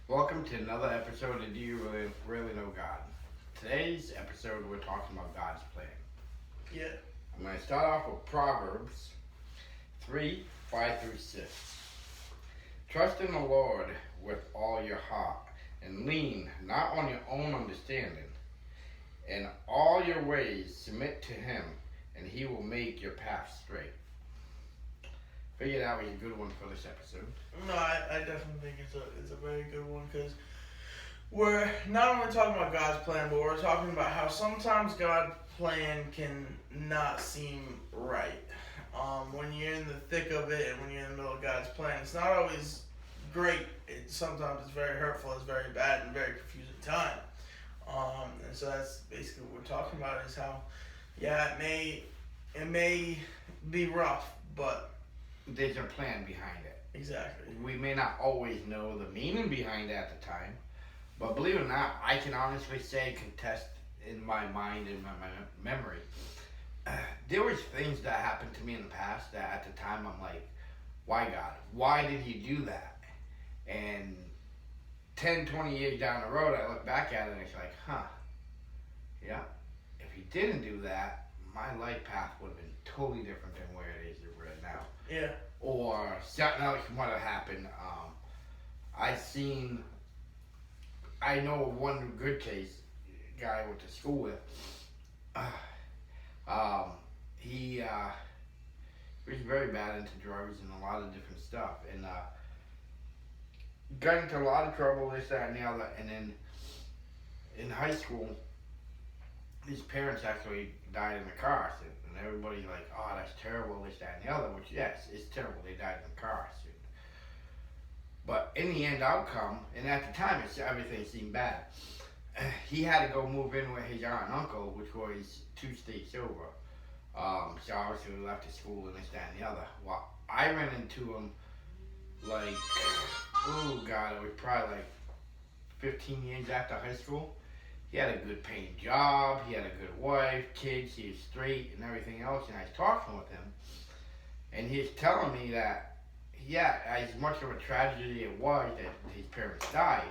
Welcome to another episode of Do You Really Know God? Today's episode, we're talking about God's plan. Yeah. I'm going to start off with Proverbs 3, 5 through 6. Trust in the Lord with all your heart, and lean not on your own understanding. In all your ways submit to Him, and He will make your path straight. Figured that was a good one for this episode. No, I definitely think it's a very good one because we're not only talking about God's plan, but we're talking about how sometimes God's plan can not seem right. When you're in the thick of it and when you're in the middle of God's plan, it's not always great. Sometimes it's very hurtful, it's very bad, and very confusing time. And so that's basically what we're talking about is how, it may be rough, but there's a plan behind it. exactly. We may not always know the meaning behind it at the time, but believe it or not, I can honestly say, contest in my mind and my memory, there was things that happened to me in the past that at the time I'm like, why God? Why did you do that? And 10, 20 years down the road, I look back at it and it's like, yeah, if he didn't do that, my life path would have been totally different than where it is right now. Yeah. Or something else might have happened. I know of one good case, guy I went to school with. He was very bad into drugs and a lot of different stuff, and got into a lot of trouble, this, that, and the other. And then in high school, his parents actually died in a car accident. And everybody's like, oh, that's terrible, this, that, and the other, which, yes, it's terrible. They died in a car accident. But in the end outcome, and at the time, everything seemed bad. He had to go move in with his aunt and uncle, which was 2 states over. So obviously we left the school and this, that, and the other. Well, I ran into him like, oh God, it was probably like 15 years after high school. He had a good paying job, he had a good wife, kids, he was straight and everything else, and I was talking with him, and he was telling me that, yeah, as much of a tragedy it was that his parents died,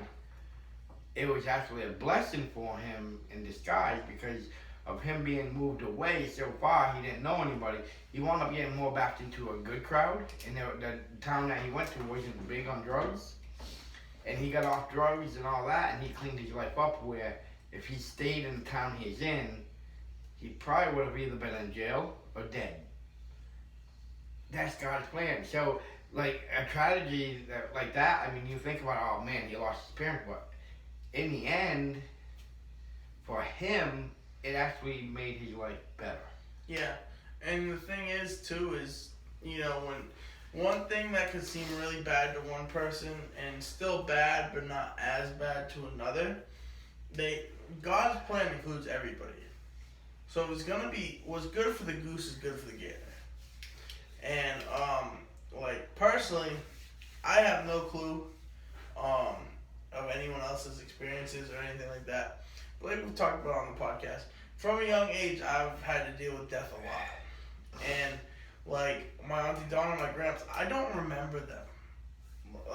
it was actually a blessing for him in disguise because of him being moved away so far, he didn't know anybody. He wound up getting more back into a good crowd, and the town that he went to wasn't big on drugs, and he got off drugs and all that, and he cleaned his life up where if he stayed in the town he's in, he probably would have either been in jail or dead. That's God's plan. So, like, a tragedy like that, I mean, you think about, oh man, he lost his parents, but in the end, for him, it actually made his life better. Yeah. And the thing is, too, is, when one thing that could seem really bad to one person and still bad, but not as bad to another, God's plan includes everybody. So what's good for the goose is good for the gander. And personally, I have no clue of anyone else's experiences or anything like that. But like we've talked about on the podcast, from a young age, I've had to deal with death a lot. And like my Auntie Donna and my Gramps, I don't remember them.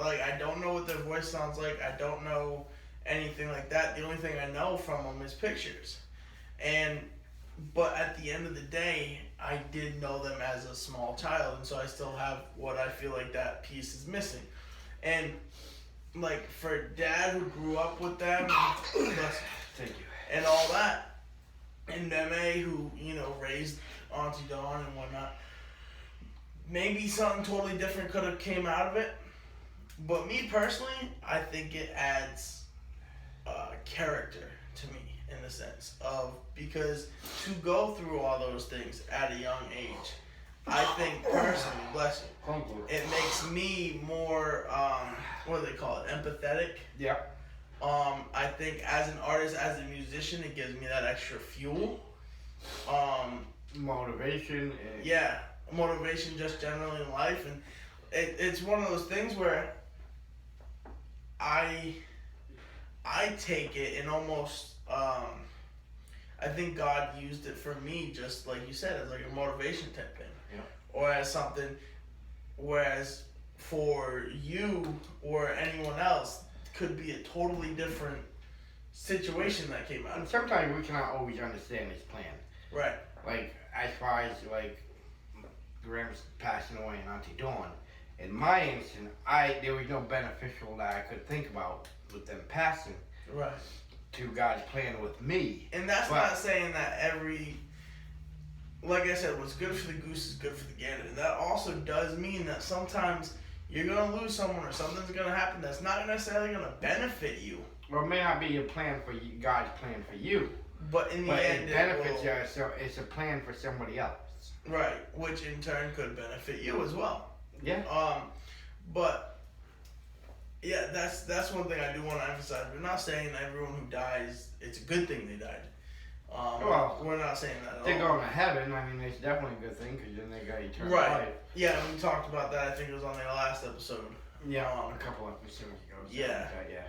Like, I don't know what their voice sounds like. I don't know anything like that. The only thing I know from them is pictures. But at the end of the day, I did know them as a small child, and so I still have what I feel like that piece is missing. And like for Dad who grew up with them, Thank you. and all that, and Meme who raised Auntie Dawn and whatnot, maybe something totally different could have came out of it. But me personally, I think it adds character to me in the sense of, because to go through all those things at a young age, I think personally, bless you, it makes me more, what do they call it, empathetic. Yeah. I think as an artist, as a musician, it gives me that extra fuel. Motivation. Yeah, motivation just generally in life, and it's one of those things where I take it and almost, I think God used it for me, just like you said, as like a motivation type thing. Yeah. Or as something, whereas for you or anyone else, could be a totally different situation that came out And of it. sometimes we cannot always understand his plan. Right. Like, as far as, like, Gramps passing away and Auntie Dawn, in my instant, there was no beneficial that I could think about with them passing Right. to God's plan with me. And that's But- not saying that like I said, what's good for the goose is good for the gander. And that also does mean that sometimes you're going to lose someone or something's going to happen that's not necessarily going to benefit you. Well, it may not be your plan for you, God's plan for you, But in the but end, it benefits you, so it's a plan for somebody else. Right, which in turn could benefit you as well. Yeah. But yeah, that's one thing I do want to emphasize. We're not saying that everyone who dies, it's a good thing they died. Well, we're not saying that at They're all. going to heaven. I mean, it's definitely a good thing because then they got eternal Right. life. Yeah, we talked about that. I think it was on the last episode. Yeah, a couple of episodes ago. something Yeah. like that, yeah.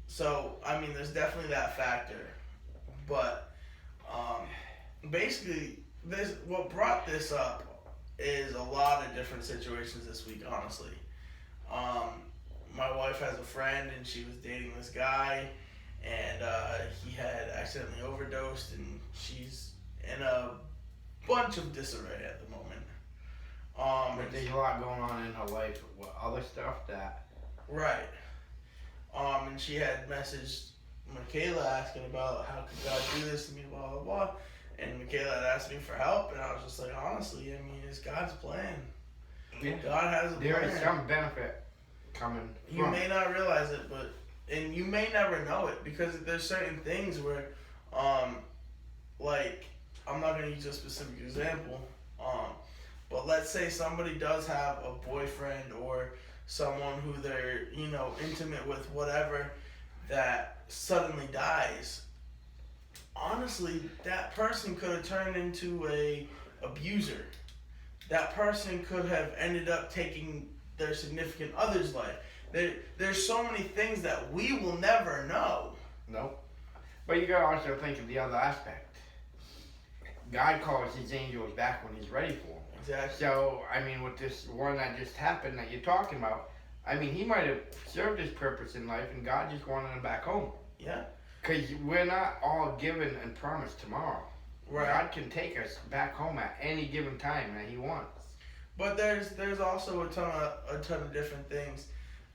So I mean, there's definitely that factor. But basically, what brought this up is a lot of different situations this week. Honestly, my wife has a friend and she was dating this guy, and he had accidentally overdosed, and she's in a bunch of disarray at the moment. But there's a lot going on in her life with other stuff that. Right. And she had messaged Michaela asking about how could God do this to me, blah, blah, blah. And Michaela had asked me for help, and I was just like, honestly, I mean, it's God's plan. Yeah. God has a There plan. is some benefit coming You from may it. not realize it, and you may never know it, because there's certain things where, like, I'm not going to use a specific example, but let's say somebody does have a boyfriend or someone who they're, intimate with, whatever, that suddenly dies. Honestly, that person could have turned into a abuser. That person could have ended up taking their significant other's life. There's so many things that we will never know. Nope. But you gotta also think of the other aspect. God calls his angels back when he's ready for them. Exactly. So, I mean, with this one that just happened that you're talking about, I mean, he might have served his purpose in life and God just wanted him back home. Yeah. Because we're not all given and promised tomorrow. Right. God can take us back home at any given time that he wants. But there's also a ton of different things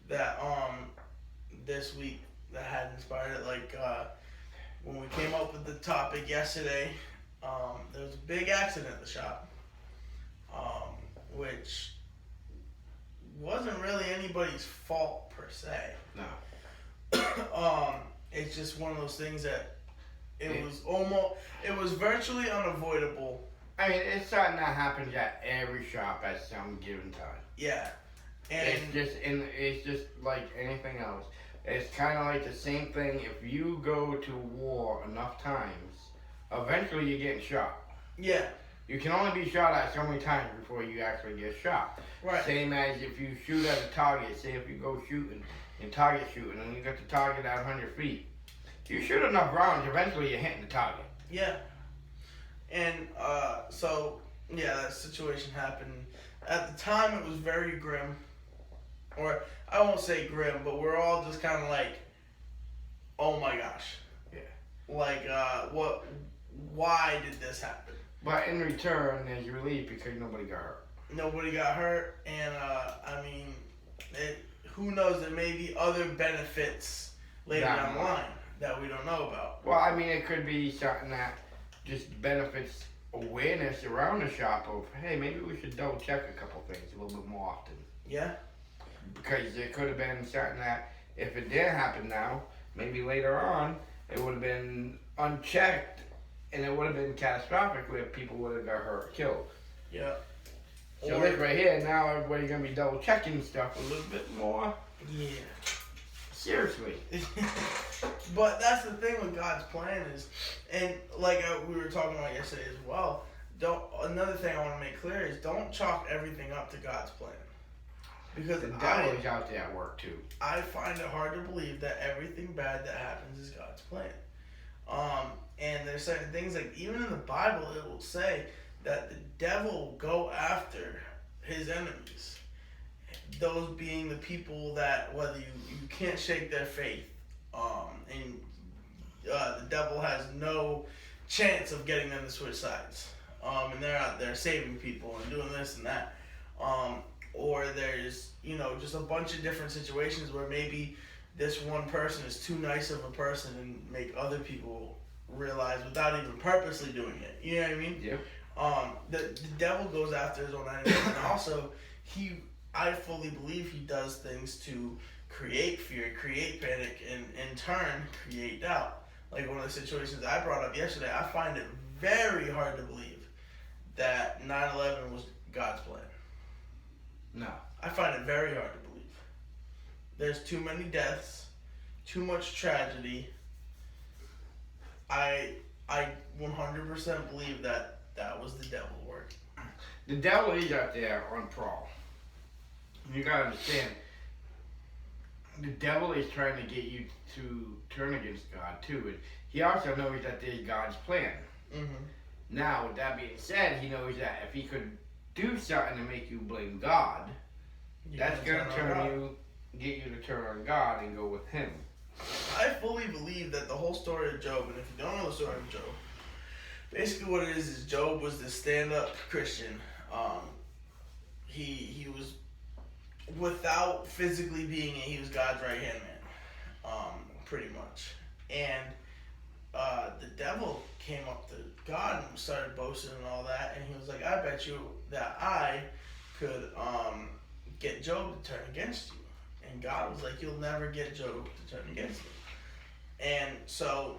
that this week that had inspired it. Like when we came up with the topic yesterday, there was a big accident at the shop, which wasn't really anybody's fault per se. No. It's just one of those things that it was virtually unavoidable. I mean, it's something that happens at every shop at some given time. Yeah. And It's just like anything else. It's kind of like the same thing. If you go to war enough times, eventually you're getting shot. yeah, You can only be shot at so many times before you actually get shot. right. Same as if you shoot at a target. Say if you go shooting and target shooting and you got the target at 100 feet. You shoot enough rounds, eventually you're hitting the target. Yeah. And so yeah, that situation happened. At the time, it was very grim. Or I won't say grim, but we're all just kind of like, oh my gosh. Yeah. Like, what? Why did this happen? But in return, there's relief because nobody got hurt. Nobody got hurt, and I mean, who knows? There may be other benefits later down the line that we don't know about. Well, I mean, it could be something that just benefits awareness around the shop of, hey, maybe we should double check a couple things a little bit more often. Yeah. Because it could have been something that, if it did happen now, maybe later on, it would have been unchecked and it would have been catastrophic where people would have got hurt or killed. Yeah. So this right here, now everybody's going to be double checking stuff a little bit more Yeah. seriously. But that's the thing with God's plan is, and like we were talking about yesterday as well. Another thing I want to make clear is don't chalk everything up to God's plan, because The devil is out there at work too. I find it hard to believe that everything bad that happens is God's plan. And there's certain things, like even in the Bible, it will say that the devil will go after his enemies. those being the people that whether you can't shake their faith, and the devil has no chance of getting them to switch sides, and they're out there saving people and doing this and that, or there's just a bunch of different situations where maybe this one person is too nice of a person and make other people realize without even purposely doing it. You know what I mean? Yeah. The devil goes after his own enemies, and also I fully believe he does things to create fear, create panic, and in turn create doubt. Like one of the situations I brought up yesterday, I find it very hard to believe that 9/11 was God's plan. No. I find it very hard to believe. There's too many deaths, too much tragedy. I 100% believe that was the devil working. The devil is out there on prowl. You gotta understand, the devil is trying to get you to turn against God too. And he also knows that there's God's plan. Mm-hmm. Now, with that being said, he knows that if he could do something to make you blame God, that's gonna get you to turn on God and go with him. I fully believe that the whole story of Job, and if you don't know the story of Job, basically what it is Job was this stand-up Christian. He was, without physically being it, he was God's right-hand man, pretty much. And the devil came up to God and started boasting and all that, and he was like, I bet you that I could get Job to turn against you. And God was like, you'll never get Job to turn against me. And so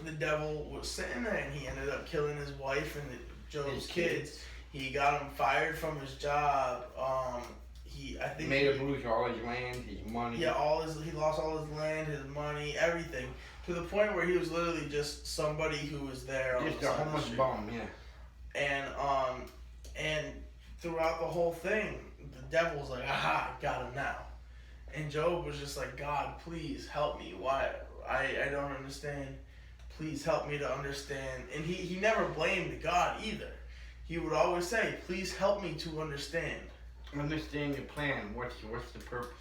the devil was sitting there, and he ended up killing his wife and Job's kids. He got him fired from his job. I think made him lose all his land, his money. Yeah, he lost all his land, his money, everything, to the point where he was literally just somebody who was there on just the a side of the homeless street. bum, yeah. And throughout the whole thing, the devil was like, aha, I got him now. And Job was just like, God, please help me. Why? I don't understand. Please help me to understand. And he never blamed God either. He would always say, please help me to understand. Understand your plan. What's the purpose?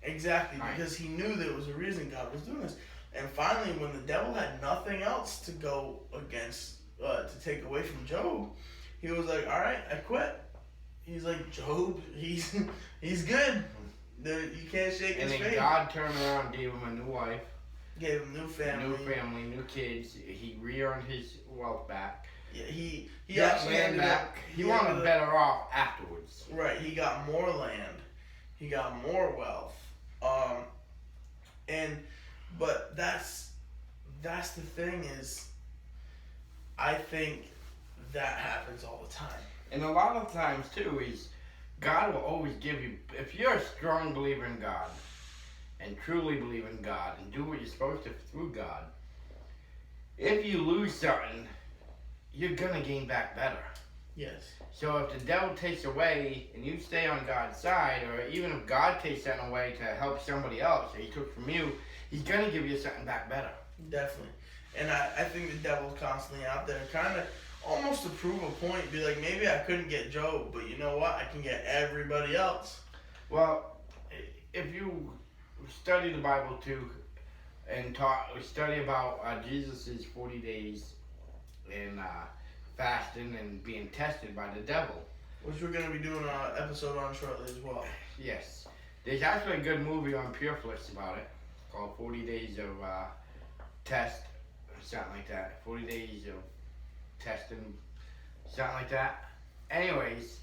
Exactly, because he knew there was a reason God was doing this. And finally, when the devil had nothing else to go against, to take away from Job, he was like, all right, I quit. He's like, Job, he's good. You can't shake his faith. And then God turned around and gave him a new wife. Gave him new family, new kids. He re-earned his wealth back. Yeah, he got actually land ended back. up. He wanted better off afterwards. Right, he got more land. He got more wealth. But that's the thing is, I think that happens all the time. And a lot of times too is, God will always give you, if you're a strong believer in God, and truly believe in God, and do what you're supposed to through God, if you lose something, you're gonna gain back better. Yes. So if the devil takes away, and you stay on God's side, or even if God takes something away to help somebody else, or he took from you, he's gonna give you something back better. Definitely. And I think the devil's constantly out there kind of almost to prove a point, be like, maybe I couldn't get Job, but you know what? I can get everybody else. Well, if you study the Bible too, and study about Jesus' 40 days in fasting and being tested by the devil. Which we're going to be doing an episode on shortly as well. Yes. There's actually a good movie on Pureflix about it, called 40 Days of Test, or something like that. 40 Days of Testing, something like that. Anyways,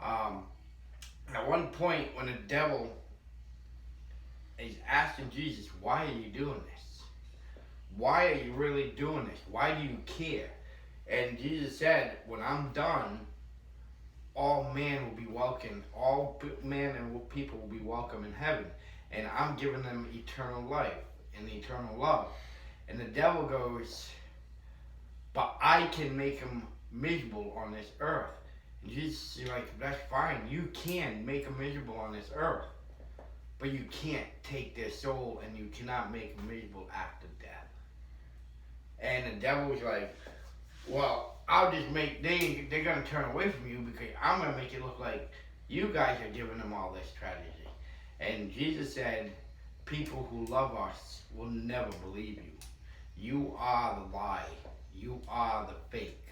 at one point when the devil is asking Jesus, why are you doing this? Why are you really doing this? Why do you care? And Jesus said, when I'm done, all men will be welcome. All men and people will be welcome in heaven. And I'm giving them eternal life and eternal love. And the devil goes, but I can make them miserable on this earth. And Jesus is like, that's fine. You can make them miserable on this earth. But you can't take their soul, and you cannot make them miserable after death. And the devil was like, well, I'll just they're going to turn away from you because I'm going to make it look like You guys are giving them all this strategy. And Jesus said, people who love us will never believe you. You are the lie. You are the fake.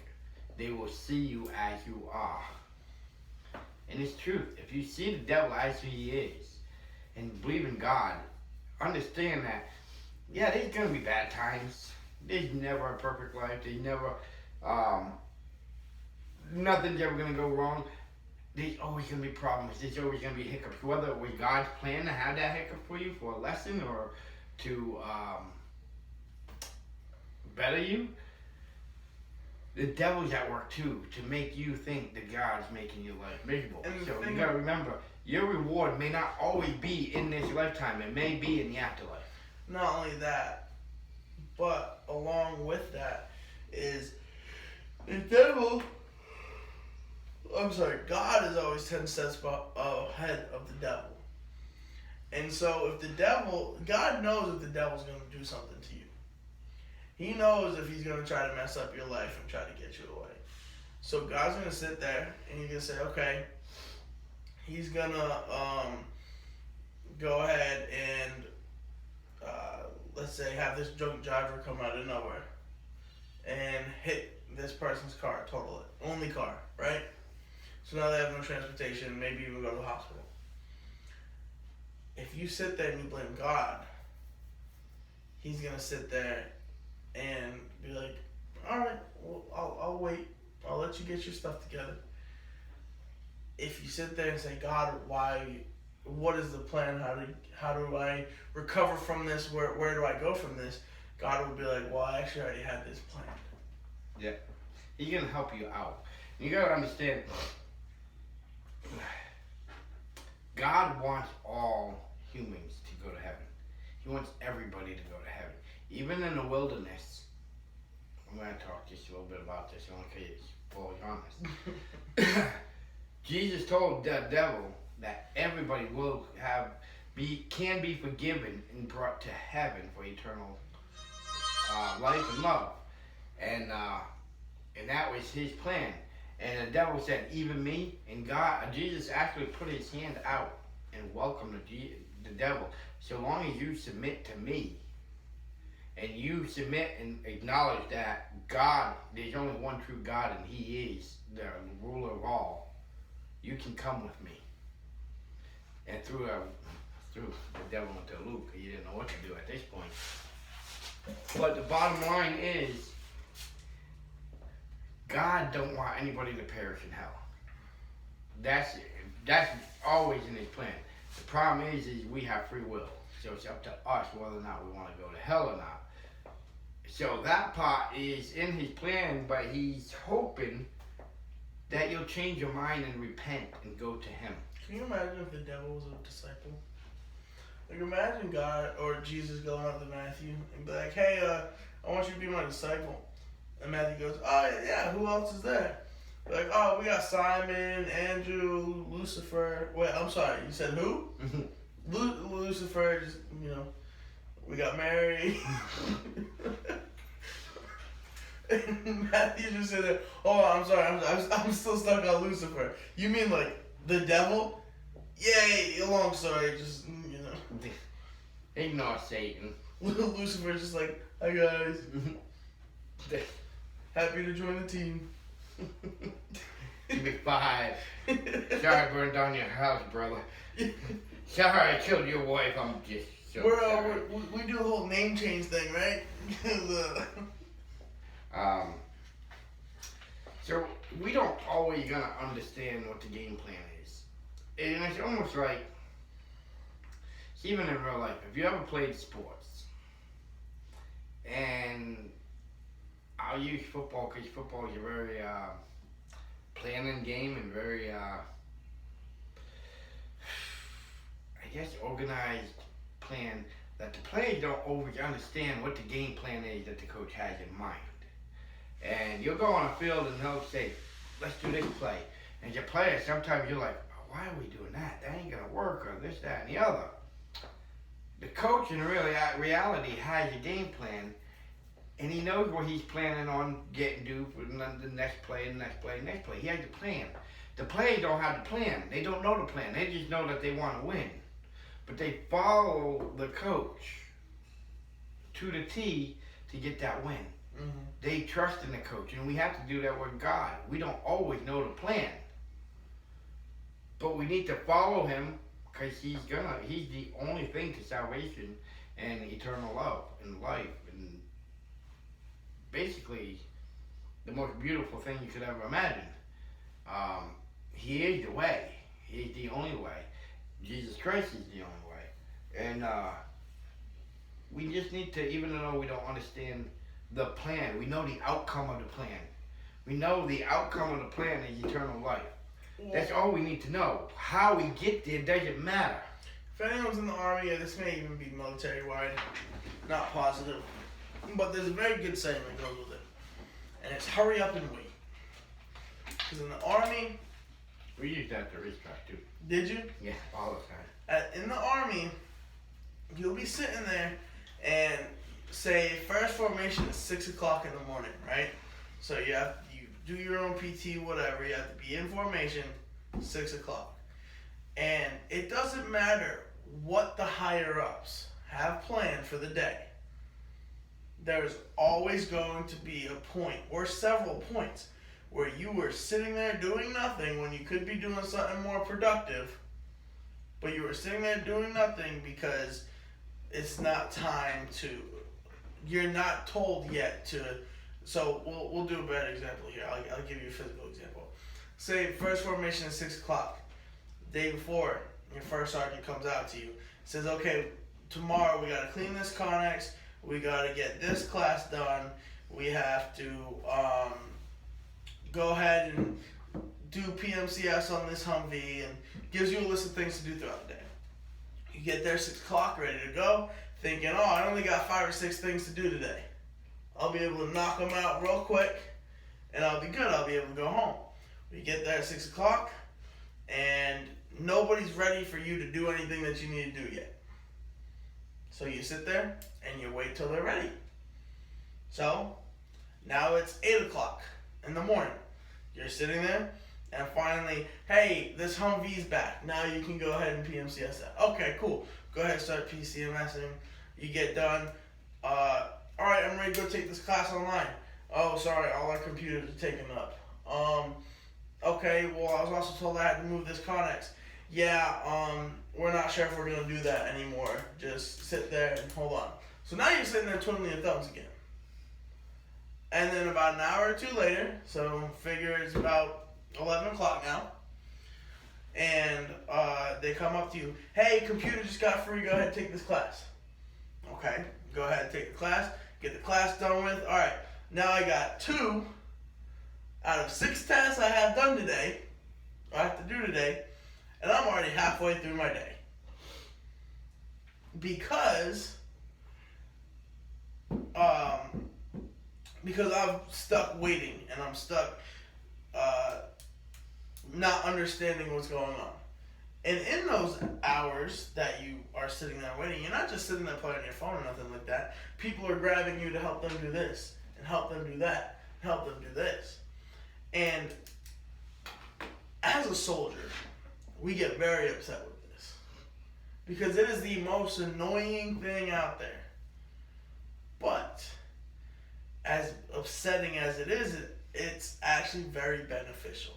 They will see you as you are. And it's truth. If you see the devil as he is and believe in God, understand that, yeah, there's going to be bad times. There's never a perfect life. There's never, nothing's ever going to go wrong. There's always going to be problems. There's always going to be hiccups. Whether it was God's plan to have that hiccup for you for a lesson or to better you, the devil's at work too to make you think that God's making your life miserable. And So you got to remember, your reward may not always be in this lifetime. It may be in the afterlife. Not only that, but along with that is the devil. God is always 10 steps ahead of the devil. And so if the devil, God knows if the devil's going to do something to you. He knows if he's going to try to mess up your life and try to get you away. So God's going to sit there and he's going to say, okay, he's going to go ahead and, let's say, have this drunk driver come out of nowhere and hit this person's car, total it. Only car, right? So now they have no transportation, maybe even go to the hospital. If you sit there and you blame God, he's going to sit there and be like, all right, well, I'll wait. I'll let you get your stuff together. If you sit there and say, God, why? What is the plan? How do I recover from this? Where do I go from this? God will be like, well, I actually already had this planned. Yeah. He's going to help you out. You got to understand, God wants all humans to go to heaven. He wants everybody to go to heaven. Even in the wilderness, I'm going to talk just a little bit about this, only because it's fully honest. Jesus told the devil that everybody will can be forgiven and brought to heaven for eternal life and love. And that was his plan. And the devil said, even me, and Jesus actually put his hand out and welcomed the devil. So long as you submit to me, and you submit and acknowledge that God, there's only one true God, and he is the ruler of all, you can come with me. And threw the devil into a loop, because he didn't know what to do at this point. But the bottom line is, God don't want anybody to perish in hell. That's always in his plan. The problem is we have free will. So it's up to us whether or not we want to go to hell or not. So that part is in his plan, but he's hoping that you'll change your mind and repent and go to him. Can you imagine if the devil was a disciple? Like, imagine God or Jesus going up to Matthew and be like, hey, I want you to be my disciple. And Matthew goes, oh, yeah, who else is there? Like, oh, we got Simon, Andrew, Lucifer. Wait, I'm sorry, you said who? Lucifer, just, we got Mary. And Matthew just said, oh, I'm sorry, I'm still stuck on Lucifer. You mean, like, the devil? Yay, long story, just, Ignore Satan. Lucifer's just like, hi guys. Happy to join the team. Give me 5. Sorry I burned down your house, brother. Sorry I killed your wife. I'm just so sorry. We do the whole name change thing, right? So we don't always gonna understand what the game plan is. And it's almost like, even in real life, if you ever played sports, and I'll use football because football is a very planning game and very, I guess, organized plan that the players don't always understand what the game plan is that the coach has in mind. And you'll go on a field and they'll say, let's do this play. And your player, sometimes you're like, oh, why are we doing that? That ain't going to work, or this, that, and the other. The coach in reality has a game plan, and he knows what he's planning on getting to for the next play, the next play, the next play. He has a plan. The players don't have the plan. They don't know the plan. They just know that they want to win. But they follow the coach to the T to get that win. Mm-hmm. They trust in the coach, and we have to do that with God. We don't always know the plan, but we need to follow him because he's the only thing to salvation and eternal love and life, and basically the most beautiful thing you could ever imagine. He is the way. He is the only way. Jesus Christ is the only way. And we just need to, even though we don't understand the plan, we know the outcome of the plan. We know the outcome of the plan is eternal life. That's all we need to know. How we get there doesn't matter. If anyone's in the Army, this may even be military-wide, not positive, but there's a very good saying that goes with it, and it's hurry up and wait. Because in the Army... We used that at the racetrack too. Did you? Yeah, all the time. In the Army, you'll be sitting there and say first formation is 6 o'clock in the morning, right? So you do your own PT, whatever. You have to be in formation 6 o'clock, and it doesn't matter what the higher ups have planned for the day. There's always going to be a point or several points where you were sitting there doing nothing when you could be doing something more productive, but you were sitting there doing nothing because it's not time to, you're not told yet to. So we'll do a better example here. I'll give you a physical example. Say first formation is 6 o'clock. Day before, your first sergeant comes out to you, says, okay, tomorrow we gotta clean this Connex, we gotta get this class done, we have to go ahead and do PMCS on this Humvee, and gives you a list of things to do throughout the day. You get there 6 o'clock, ready to go, thinking, oh, I only got 5 or 6 things to do today. I'll be able to knock them out real quick, and I'll be good. I'll be able to go home. We get there at 6 o'clock, and nobody's ready for you to do anything that you need to do yet. So you sit there, and you wait till they're ready. So, now it's 8 o'clock in the morning. You're sitting there, and finally, hey, this Humvee's back. Now you can go ahead and PMCS that. Okay, cool. Go ahead and start PCMSing. You get done. All right, I'm ready to go take this class online. Oh, sorry, all our computers are taken up. Okay, well, I was also told I had to move this Connex. Yeah, we're not sure if we're going to do that anymore. Just sit there and hold on. So now you're sitting there twiddling your thumbs again. And then about an hour or two later, so figure it's about 11 o'clock now, and they come up to you, hey, computer just got free, go ahead and take this class. Okay, go ahead and take the class, get the class done with. All right, now I got 2 out of 6 tests I have done today, I have to do today, and I'm already halfway through my day. Because I'm stuck waiting, and I'm stuck not understanding what's going on. And in those hours that you are sitting there waiting, you're not just sitting there playing on your phone or nothing like that. People are grabbing you to help them do this, and help them do that, and help them do this. And as a soldier, we get very upset with this. Because it is the most annoying thing out there. But as upsetting as it is, it's actually very beneficial.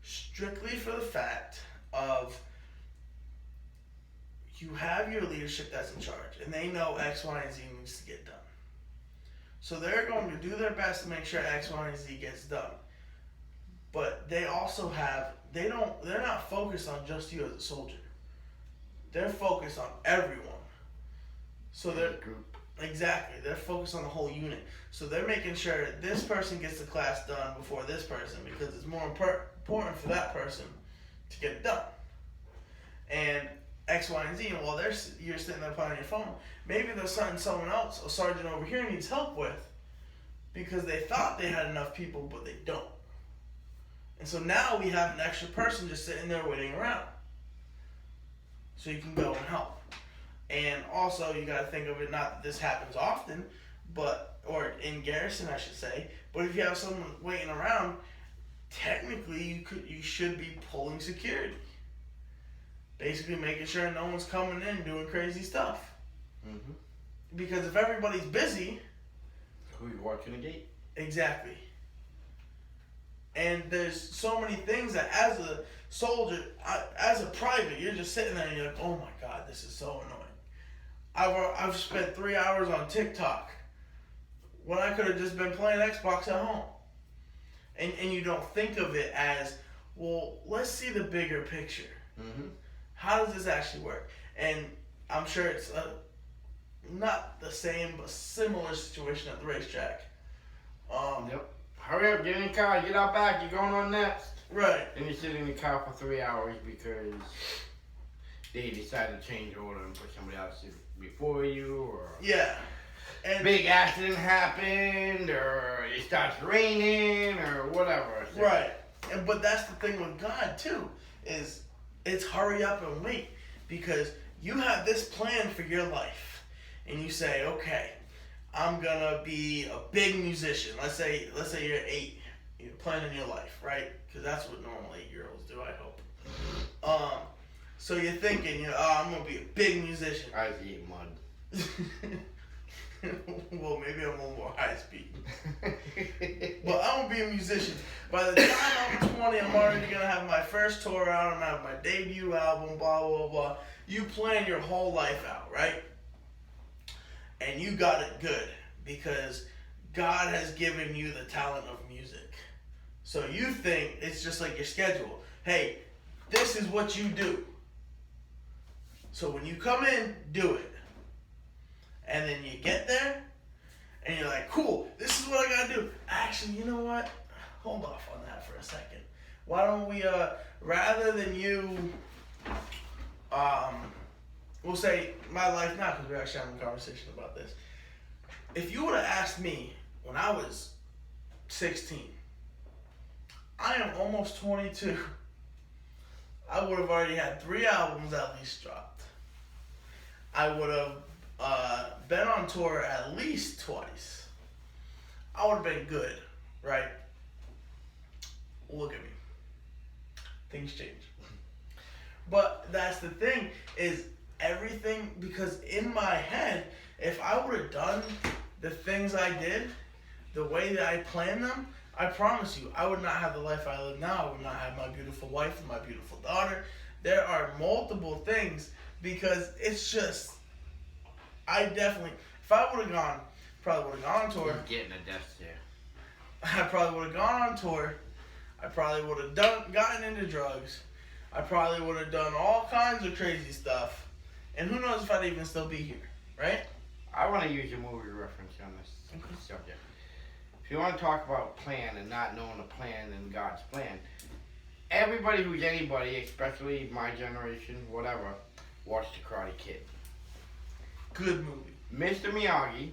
Strictly for the fact of you have your leadership that's in charge, and they know X, Y, and Z needs to get done. So they're going to do their best to make sure X, Y, and Z gets done. But they also they're not focused on just you as a soldier. They're focused on everyone. So they're Exactly. They're focused on the whole unit. So they're making sure this person gets the class done before this person, because it's more important for that person to get it done. And X, Y, and Z, and while you're sitting there playing on your phone, maybe there's something someone else, a sergeant over here, needs help with, because they thought they had enough people, but they don't. And so now we have an extra person just sitting there waiting around. So you can go and help. And also, you got to think of it, not that this happens often, or in garrison, I should say, but if you have someone waiting around, technically you should be pulling security. Basically making sure no one's coming in doing crazy stuff. Mm-hmm. Because if everybody's busy, who's watching the gate? Exactly. And there's so many things that as a soldier, as a private, you're just sitting there and you're like, oh my God, this is so annoying. I've spent 3 hours on TikTok when I could have just been playing Xbox at home. And you don't think of it as, well, let's see the bigger picture. Mm-hmm. How does this actually work? And I'm sure it's not the same, but similar situation at the racetrack. Yep. Hurry up, get in the car, get out back, you're going on next. Right. And you sit in the car for 3 hours because they decided to change order and put somebody else before you, or yeah, and big accident happened, or it starts raining, or whatever. So, right. But that's the thing with God too, is it's hurry up and wait, because you have this plan for your life, and you say, okay, I'm gonna be a big musician. Let's say you're 8, you're planning your life, right? Because that's what normal 8-year-olds do, I hope. So you're thinking, I'm gonna be a big musician. I was eating mud. Well, maybe I'm a little more high speed. But I'm gonna be a musician. By the time I'm 20, I'm already gonna have my first tour out. I'm gonna have my debut album, blah, blah, blah. You plan your whole life out, right? And you got it good because God has given you the talent of music. So you think it's just like your schedule. Hey, this is what you do. So when you come in, do it. And then you get there, and you're like, cool, this is what I gotta do. Actually, you know what? Hold off on that for a second. Why don't we, rather than you, we'll say my life now, because we're actually having a conversation about this. If you would have asked me when I was 16, I am almost 22. I would have already had 3 albums at least dropped. I would have been on tour at least twice. I would have been good, right? Look at me. Things change. But that's the thing, is everything, because in my head, if I would have done the things I did the way that I planned them, I promise you, I would not have the life I live now. I would not have my beautiful wife and my beautiful daughter. There are multiple things, because it's just, I definitely, if I would have gone, probably would have gone on tour. You're getting a death stare. I probably would have gone on tour. I probably would have gotten into drugs. I probably would have done all kinds of crazy stuff. And who knows if I'd even still be here, right? I want to use a movie reference on this subject. If you want to talk about plan and not knowing the plan and God's plan, everybody who's anybody, especially my generation, whatever, watched The Karate Kid. Good movie. Mr. Miyagi,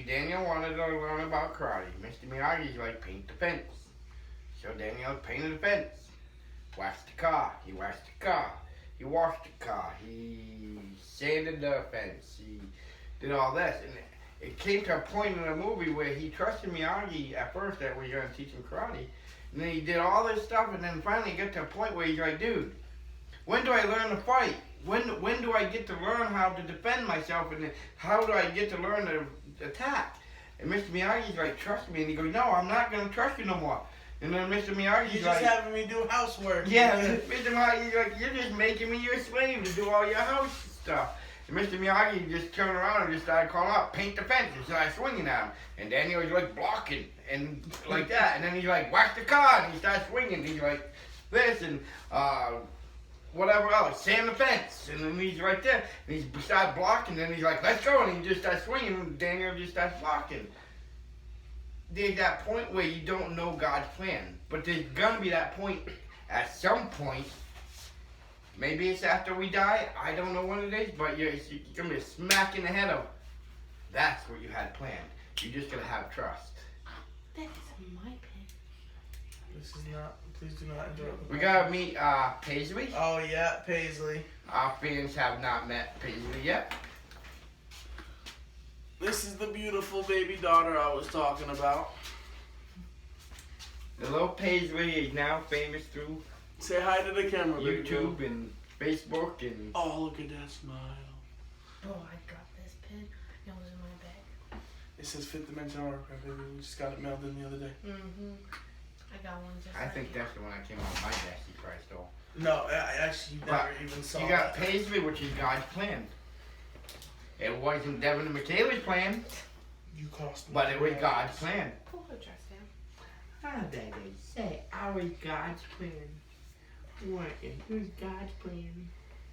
Daniel wanted to learn about karate. Mr. Miyagi's like, paint the fence. So Daniel painted the fence. Waxed the car. He waxed the car. He washed the car. He sanded the fence. He did all this. And it came to a point in the movie where he trusted Miyagi at first that we were going to teach him karate. And then he did all this stuff, and then finally got to a point where he's like, dude, when do I learn to fight? When do I get to learn how to defend myself? And how do I get to learn to attack? And Mr. Miyagi's like, trust me. And he goes, no, I'm not going to trust you no more. And then Mr. Miyagi's You're like, just having me do housework. yeah, Mr. Miyagi's like, you're just making me your slave to do all your house stuff. And Mr. Miyagi just turned around and just started calling out, paint the fence, and started swinging at him. And Daniel was like blocking and like that. And then he's like, whack the car, and he starts swinging. He's like this and whatever else, sand the fence. And then he's right there. And he starts blocking, and he's like, let's go. And he just starts swinging, and Daniel just starts blocking. There's that point where you don't know God's plan. But there's going to be that point at some point. Maybe it's after we die. I don't know when it is. But you're going to be smack in the head of, that's what you had planned. You're just going to have trust. That is my pen. This is not, please do not interrupt. We got to meet Paisley. Oh, yeah, Paisley. Our fans have not met Paisley yet. This is the beautiful baby daughter I was talking about. The little Paisley is now famous through Say hi to the camera, baby. YouTube and Facebook and. Oh, look at that smile. Oh, I got this pin. It was in my bag. It says Fifth Dimension Autograph, baby. We just got it mailed in the other day. I got one just I like think it. that's the one that came off my desk. You probably stole. No, I actually But never even saw You got that. Paisley, which is God's plan. It wasn't Devin and Michaela's plan, You cost me. but it was God's plan. Pull her dress down. How did they say I was God's plan? What? It was God's plan.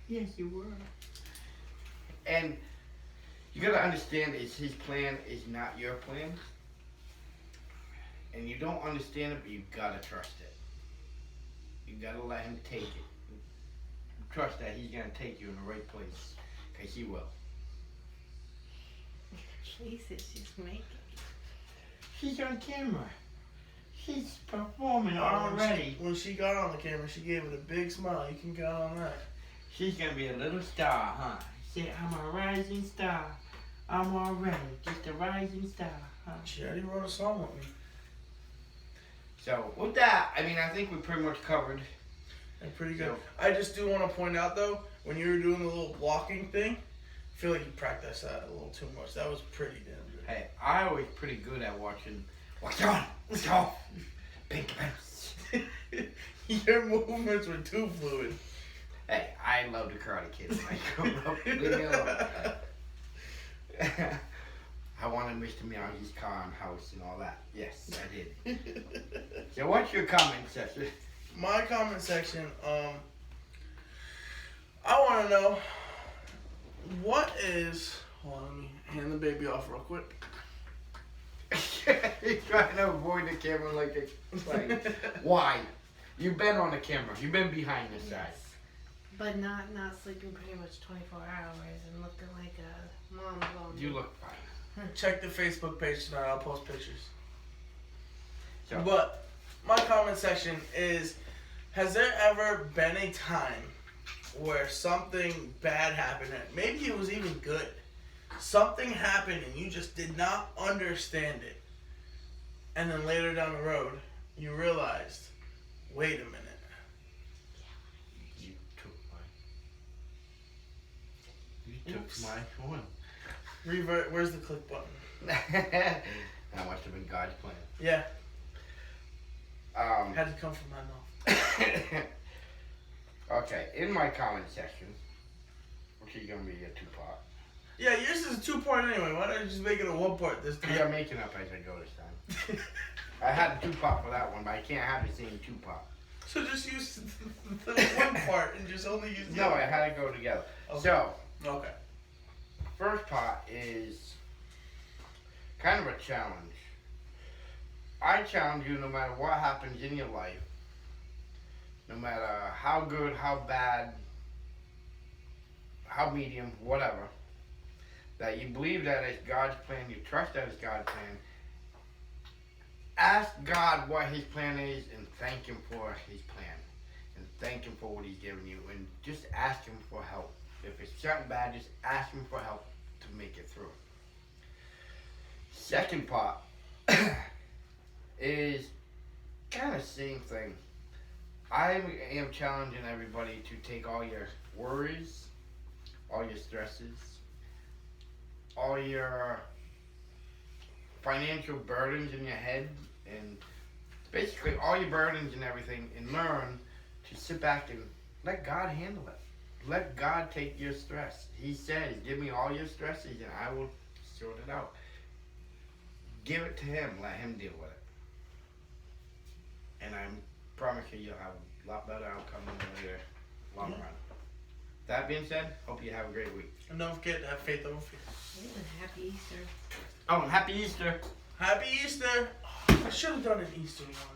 Yes, you were. And you gotta understand is his plan is not your plan. And you don't understand it, but you gotta trust it. You gotta let him take it. Trust that he's gonna take you in the right place. Cause he will. Jesus, she's making. She's on camera. She's performing Oh, already. When she got on the camera, she gave it a big smile. You can count on that. She's gonna be a little star, huh? Say, I'm a rising star. I'm already just a rising star, huh? She already wrote a song with me. So, with that, I mean, I think we pretty much covered. And pretty good. So- I just do want to point out, though, when you were doing the little blocking thing, I feel like you practiced that a little too much. That was pretty damn good. Hey, I always pretty good at watching. Watch on! Let's go! Pink pants. Your movements were too fluid. Hey, I love the Karate Kid when I grew up. Leave me alone. I wanted Mr. Miyagi's car and house and all that. Yes, I did. So what's your comment section? My comment section, I want to know, what is, hold on, let me hand the baby off real quick. He's trying to avoid the camera like a why? You've been on the camera. You've been behind the side. Yes. But not sleeping pretty much 24 hours and looking like a mom blonde. You look fine. Check the Facebook page tonight, I'll post pictures. So, But my comment section is, has there ever been a time where something bad happened, and maybe it was even good, something happened and you just did not understand it, and then later down the road you realized, wait a minute, you took mine. You Oops. took my one. revert, where's the click button? That must have been God's plan. Yeah, had to come from my mouth. Okay, in my comment section, which is gonna be a 2-part. Yeah, yours is a 2-part anyway, why don't you just make it a 1-part this Yeah, I'm time? making up as I go this time. I had a 2-part for that one, but I can't have the same 2-part. So just use the 1 part and just only use the No, other. it had to go together. Okay. So, Okay. first part is kind of a challenge. I challenge you no matter what happens in your life, no matter how good, how bad, how medium, whatever, that you believe that it's God's plan, you trust that it's God's plan. Ask God what his plan is and thank him for his plan. And thank him for what he's given you. And just ask him for help. If it's something bad, just ask him for help to make it through. Second part is kind of the same thing. I am challenging everybody to take all your worries, all your stresses, all your financial burdens in your head, and basically all your burdens and everything, and learn to sit back and let God handle it. Let God take your stress. He says, give me all your stresses and I will sort it out. Give it to him. Let him deal with it. And I promise you, you'll have a lot better outcome in the later long run. That being said, hope you have a great week. And don't forget to have faith over fear. And happy Easter. Oh, and happy Easter. Happy Easter! Oh, I should have done an Easter one.